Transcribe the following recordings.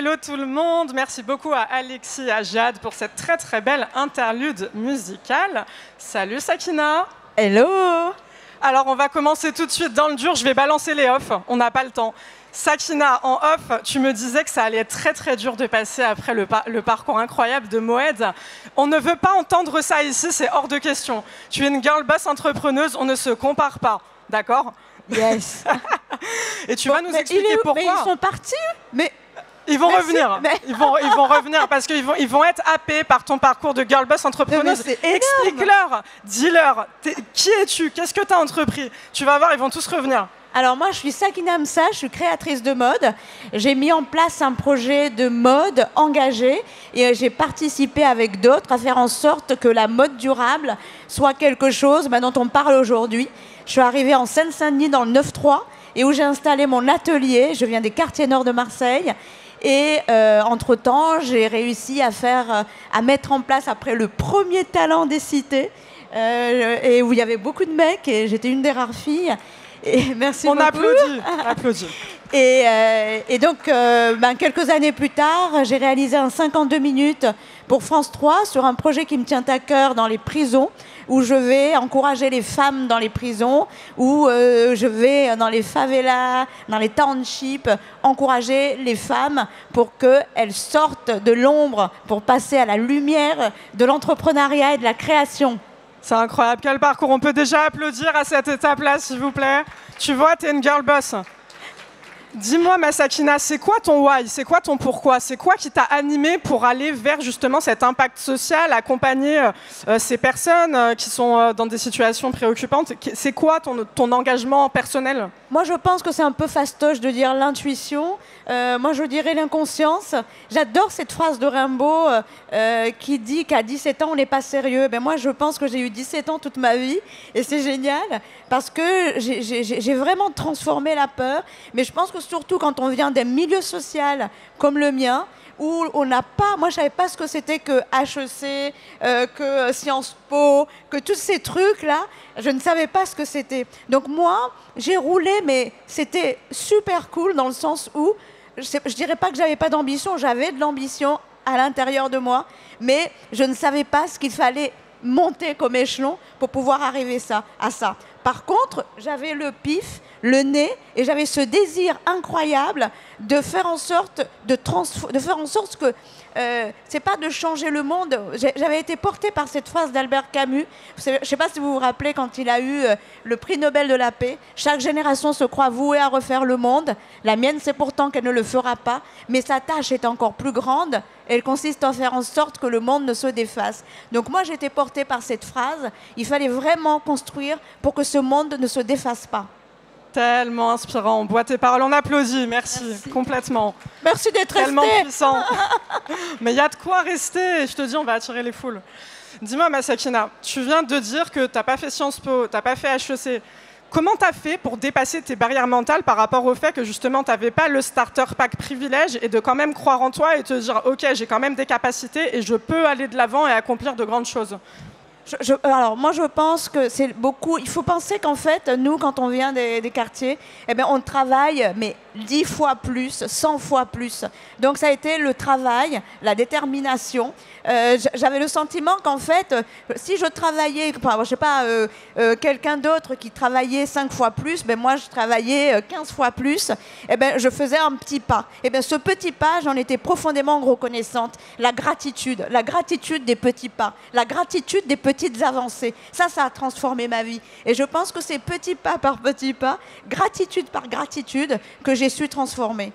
hello tout le monde. Merci beaucoup à Alexis et à Jade pour cette très très belle interlude musicale. Salut Sakina. Hello. Alors on va commencer tout de suite dans le dur, je vais balancer les off, on n'a pas le temps. Sakina, en off, tu me disais que ça allait être très très dur de passer après le parcours incroyable de Moed. On ne veut pas entendre ça ici, c'est hors de question. Tu es une girl boss entrepreneuse, on ne se compare pas, d'accord? Yes. Et tu vas nous expliquer pourquoi. Mais ils sont partis. Mais ils vont revenir. Ils vont revenir parce qu'ils vont être happés par ton parcours de girl boss entrepreneuse. Explique-leur, dis-leur, qui es-tu? Qu'est-ce que tu as entrepris? Tu vas voir, ils vont tous revenir. Alors moi, je suis Sakina Msa, je suis créatrice de mode. J'ai mis en place un projet de mode engagé et j'ai participé avec d'autres à faire en sorte que la mode durable soit quelque chose dont on parle aujourd'hui. Je suis arrivée en Seine-Saint-Denis dans le 9-3 et où j'ai installé mon atelier. Je viens des quartiers nord de Marseille. Et entre-temps, j'ai réussi à mettre en place, après le premier talent des cités, et où il y avait beaucoup de mecs, et j'étais une des rares filles. Et merci beaucoup. On applaudit. Et donc, quelques années plus tard, j'ai réalisé un 52 minutes pour France 3 sur un projet qui me tient à cœur dans les prisons, où je vais encourager les femmes dans les prisons, où je vais dans les favelas, dans les townships, encourager les femmes pour qu'elles sortent de l'ombre, pour passer à la lumière de l'entrepreneuriat et de la création. C'est incroyable, quel parcours. On peut déjà applaudir à cette étape-là, s'il vous plaît. Tu vois, t'es une girl boss. Dis-moi, ma Sakina, c'est quoi ton why? C'est quoi ton pourquoi? C'est quoi qui t'a animé pour aller vers justement cet impact social, accompagner ces personnes qui sont dans des situations préoccupantes? C'est quoi ton engagement personnel? Moi, je pense que c'est un peu fastoche de dire l'intuition. Moi, je dirais l'inconscience. J'adore cette phrase de Rimbaud qui dit qu'à 17 ans, on n'est pas sérieux. Moi, je pense que j'ai eu 17 ans toute ma vie et c'est génial parce que j'ai vraiment transformé la peur. Mais je pense que surtout quand on vient d'un milieu social comme le mien, où on n'a pas, moi je savais pas ce que c'était que HEC, que Sciences Po, que tous ces trucs-là, je ne savais pas ce que c'était. Donc moi, j'ai roulé, mais c'était super cool dans le sens où, je dirais pas que j'avais pas d'ambition, j'avais de l'ambition à l'intérieur de moi, mais je ne savais pas ce qu'il fallait monter comme échelon pour pouvoir arriver à ça. Par contre, j'avais le pif, le nez, et j'avais ce désir incroyable de faire en sorte que c'est pas de changer le monde. J'avais été portée par cette phrase d'Albert Camus. Je ne sais pas si vous vous rappelez quand il a eu le prix Nobel de la paix. Chaque génération se croit vouée à refaire le monde. La mienne, c'est pourtant qu'elle ne le fera pas. Mais sa tâche est encore plus grande. Elle consiste à faire en sorte que le monde ne se défasse. Donc moi, j'étais portée par cette phrase. Il fallait vraiment construire pour que ce monde ne se défasse pas. Tellement inspirant. On boit tes paroles, on applaudit. Merci. Complètement. Merci d'être resté. Tellement puissant. Mais il y a de quoi rester. Je te dis, on va attirer les foules. Dis-moi, ma Sakina, tu viens de dire que tu n'as pas fait Sciences Po, tu n'as pas fait HEC. Comment tu as fait pour dépasser tes barrières mentales par rapport au fait que justement tu n'avais pas le starter pack privilège et de quand même croire en toi et te dire, OK, j'ai quand même des capacités et je peux aller de l'avant et accomplir de grandes choses? Alors, moi, je pense que c'est beaucoup... Il faut penser qu'en fait, nous, quand on vient des quartiers, on travaille, mais 10 fois plus, 100 fois plus. Donc, ça a été le travail, la détermination. J'avais le sentiment qu'en fait, si je travaillais, je sais pas, quelqu'un d'autre qui travaillait 5 fois plus, moi, je travaillais 15 fois plus, je faisais un petit pas. Ce petit pas, j'en étais profondément reconnaissante. La gratitude des petits pas, la gratitude des petites avancées. Ça a transformé ma vie. Et je pense que c'est petit pas par petit pas, gratitude par gratitude, que j'ai su transformer.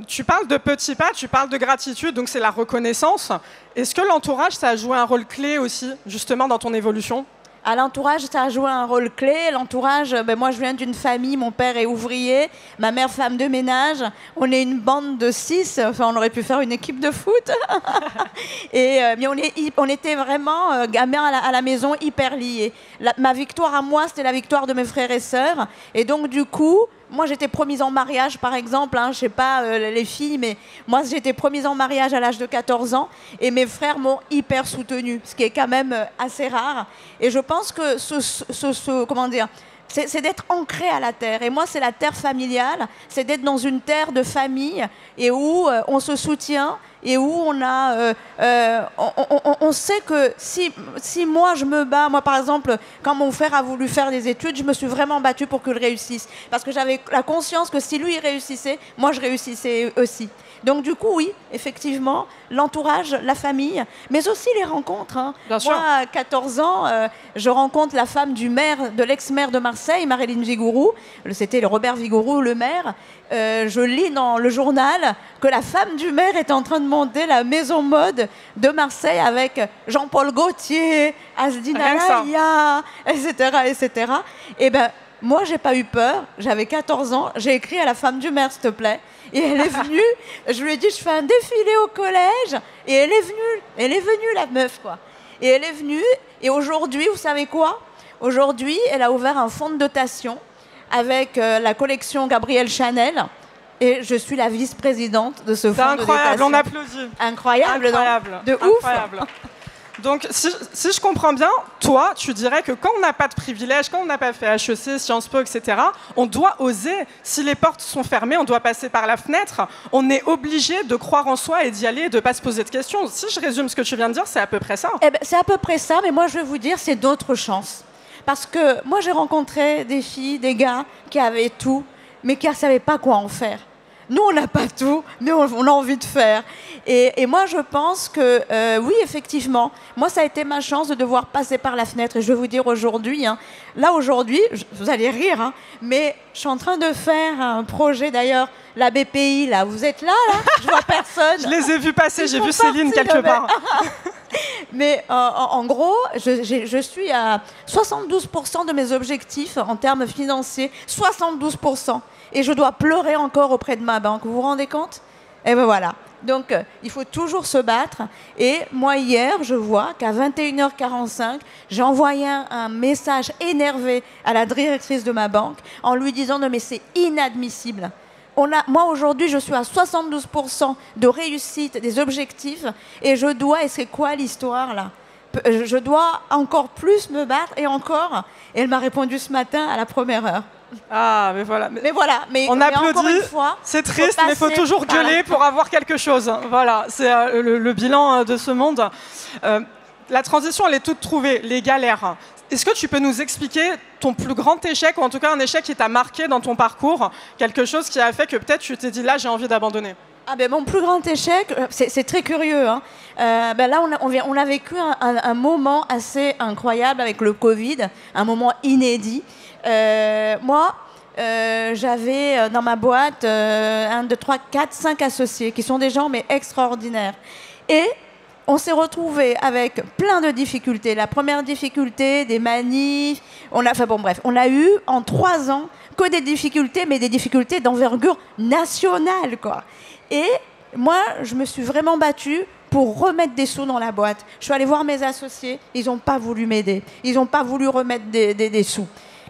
Tu parles de petits pas, tu parles de gratitude, donc c'est la reconnaissance. Est-ce que l'entourage, ça a joué un rôle clé aussi, justement, dans ton évolution? À l'entourage, ça a joué un rôle clé. L'entourage, moi je viens d'une famille, mon père est ouvrier, ma mère femme de ménage. On est une bande de 6, enfin on aurait pu faire une équipe de foot. Mais on était vraiment gamins à la maison hyper liés. Ma victoire à moi, c'était la victoire de mes frères et sœurs. Et donc du coup, moi, j'étais promise en mariage, par exemple. Je sais pas les filles, mais moi, j'étais promise en mariage à l'âge de 14 ans. Et mes frères m'ont hyper soutenue, ce qui est quand même assez rare. Et je pense que comment dire, C'est d'être ancré à la terre. Et moi, c'est la terre familiale, c'est d'être dans une terre de famille et où on se soutient et où on sait que si moi je me bats, moi par exemple, quand mon frère a voulu faire des études, je me suis vraiment battue pour qu'il réussisse. Parce que j'avais la conscience que si lui il réussissait, moi je réussissais aussi. Donc du coup, oui, effectivement, l'entourage, la famille, mais aussi les rencontres. Hein. Bien sûr. Moi, à 14 ans, je rencontre la femme de l'ex-maire de Marseille, Marilyn Vigouroux. C'était le Robert Vigouroux, le maire. Je lis dans le journal que la femme du maire est en train de monter la maison mode de Marseille avec Jean-Paul Gaultier, Asdina Laïa, etc., etc. Et ben, moi, j'ai pas eu peur. J'avais 14 ans. J'ai écrit à la femme du maire, s'il te plaît. Et elle est venue. Je lui ai dit, je fais un défilé au collège. Et elle est venue. Elle est venue, la meuf, quoi. Et elle est venue. Et aujourd'hui, vous savez quoi? Aujourd'hui, elle a ouvert un fonds de dotation avec la collection Gabrielle Chanel. Et je suis la vice-présidente de ce fonds de dotation. C'est incroyable, on applaudit. Incroyable, incroyable, non? De incroyable. Ouf. Donc, si je comprends bien, toi, tu dirais que quand on n'a pas de privilèges, quand on n'a pas fait HEC, Sciences Po, etc., on doit oser. Si les portes sont fermées, on doit passer par la fenêtre. On est obligé de croire en soi et d'y aller et de ne pas se poser de questions. Si je résume ce que tu viens de dire, c'est à peu près ça. Eh ben, c'est à peu près ça, mais moi, je vais vous dire, c'est d'autres chances. Parce que moi, j'ai rencontré des filles, des gars qui avaient tout, mais qui ne savaient pas quoi en faire. Nous, on n'a pas tout, mais on a envie de faire. Et moi, je pense que, oui, effectivement, moi, ça a été ma chance de devoir passer par la fenêtre. Et je vais vous dire aujourd'hui, hein, là, aujourd'hui, vous allez rire, hein, mais je suis en train de faire un projet, d'ailleurs, la BPI, là. Vous êtes là, là? Je vois personne. Je les ai vus passer, j'ai vu Céline quelque part. Mais en gros, je suis à 72% de mes objectifs en termes financiers. 72%. Et je dois pleurer encore auprès de ma banque. Vous vous rendez compte? Et ben voilà. Donc, il faut toujours se battre. Et moi, hier, je vois qu'à 21h45, j'ai envoyé un message énervé à la directrice de ma banque en lui disant « Non, mais c'est inadmissible ». Moi, aujourd'hui, je suis à 72% de réussite des objectifs et je dois, et c'est quoi l'histoire, là? Je dois encore plus me battre et encore. Et elle m'a répondu ce matin à la première heure. Ah, mais voilà. Mais voilà, mais on applaudit, fois, c'est triste, mais il faut toujours gueuler pour avoir quelque chose. Voilà, c'est le bilan de ce monde. La transition, elle est toute trouvée, les galères. Est-ce que tu peux nous expliquer ton plus grand échec, ou en tout cas un échec qui t'a marqué dans ton parcours, quelque chose qui a fait que peut-être tu t'es dit là, j'ai envie d'abandonner? Ah ben, mon plus grand échec, c'est très curieux. Hein. Ben là, on a vécu un moment assez incroyable avec le Covid, un moment inédit. Moi, j'avais dans ma boîte 1, 2, 3, 4, 5 associés qui sont des gens mais extraordinaires. Et on s'est retrouvés avec plein de difficultés. La première difficulté, des manifs. On a eu en 3 ans que des difficultés, mais des difficultés d'envergure nationale, quoi. Et moi, je me suis vraiment battue pour remettre des sous dans la boîte. Je suis allée voir mes associés, ils n'ont pas voulu m'aider. Ils n'ont pas voulu remettre des sous.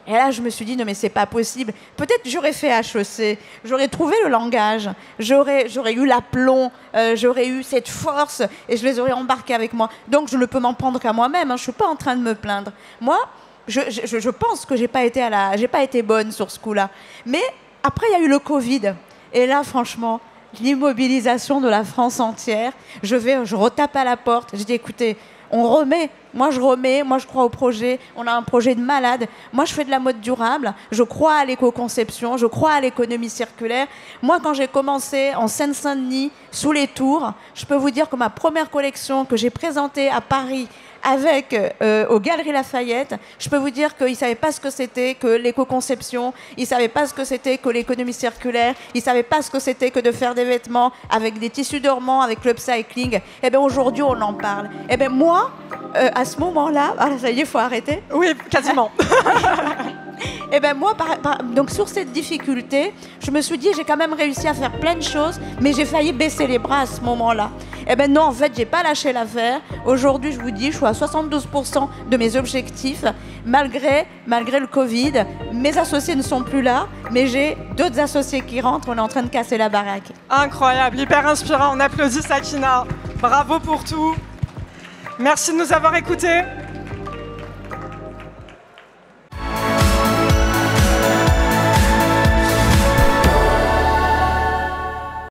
Et là, je me suis dit, non mais c'est pas possible. Peut-être j'aurais fait HEC, j'aurais trouvé le langage, j'aurais eu l'aplomb, j'aurais eu cette force et je les aurais embarqués avec moi. Donc je ne peux m'en prendre qu'à moi-même, hein. Je ne suis pas en train de me plaindre. Moi, je pense que j'ai pas été bonne sur ce coup-là. Mais après, il y a eu le Covid. Et là, franchement, l'immobilisation de la France entière, je retape à la porte. Je dis, écoutez, on remet. Moi, je crois au projet. On a un projet de malade. Moi, je fais de la mode durable. Je crois à l'éco-conception. Je crois à l'économie circulaire. Moi, quand j'ai commencé en Seine-Saint-Denis, sous les Tours, je peux vous dire que ma première collection que j'ai présentée à Paris aux Galeries Lafayette, je peux vous dire qu'ils ne savaient pas ce que c'était que l'éco-conception, ils ne savaient pas ce que c'était que l'économie circulaire, ils ne savaient pas ce que c'était que de faire des vêtements avec des tissus dormants, avec l'upcycling. Eh bien, aujourd'hui, on en parle. Eh bien, moi, à ce moment-là, ça y est, il faut arrêter. Oui, quasiment. Et ben moi, donc sur cette difficulté, je me suis dit, j'ai quand même réussi à faire plein de choses, mais j'ai failli baisser les bras à ce moment-là. Et ben non, en fait, j'ai pas lâché l'affaire. Aujourd'hui, je vous dis, je suis à 72% de mes objectifs, malgré le Covid. Mes associés ne sont plus là, mais j'ai d'autres associés qui rentrent. On est en train de casser la baraque. Incroyable, hyper inspirant. On applaudit Sakina. Bravo pour tout. Merci de nous avoir écoutés.